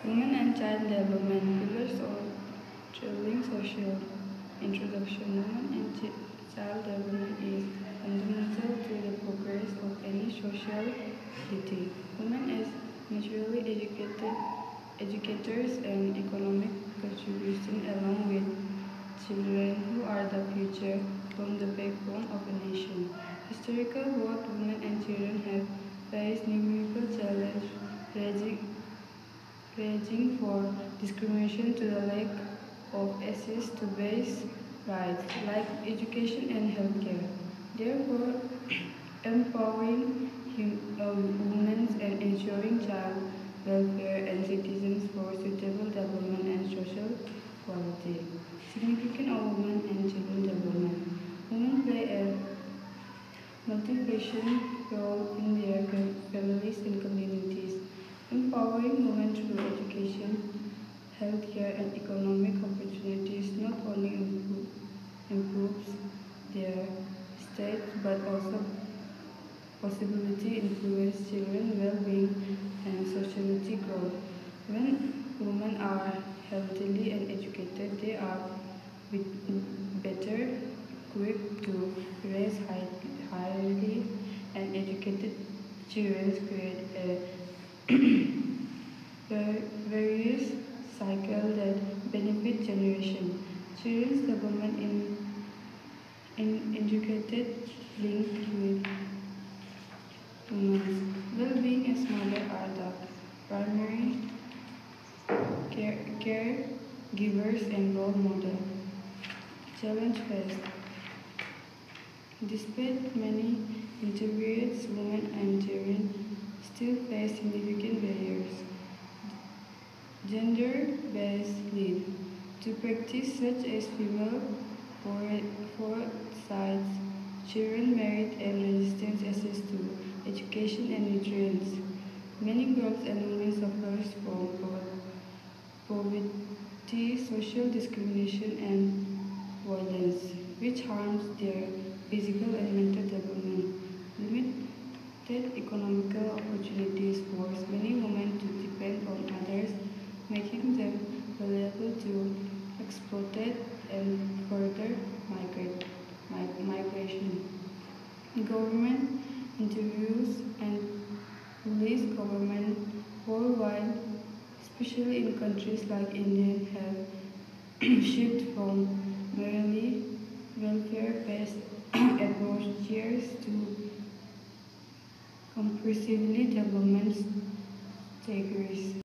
Women and child development pillars of children social introduction. Women and child development is fundamental to the progress of any society. Women as naturally educators and economic contribution along with children who are the future from the backbone of a nation. Historical both women and children have faced numerous challenges ranging for discrimination to the lack of access to basic rights like education and healthcare. Therefore, empowering women and ensuring child welfare and citizens for suitable development and social equality. Significance of women and children development. Women play a multiplication role in their families and communities. Empowering women through education, healthcare, and economic opportunities not only improves their state but also possibility influence children's well-being and society growth. When women are healthily and educated, they are better equipped to raise highly and educated children, create a various cycle that benefit generation. Children's development in educated link with women's well-being as mother are the primary caregivers and role model. Challenge faced. Despite many interviews, women and children still face significant barriers. Gender-based lead to practice such as female foresight, children merit and resistance access to education and nutrients. Many girls and women suffer from poverty, social discrimination, and violence, which harms their physical and mental development. Limited economical opportunities force many women to depend on others, making them vulnerable to exploited and further migration. Government interviews and police government worldwide, especially in countries like India, have shifted from merely welfare-based approaches to comprehensively development stages.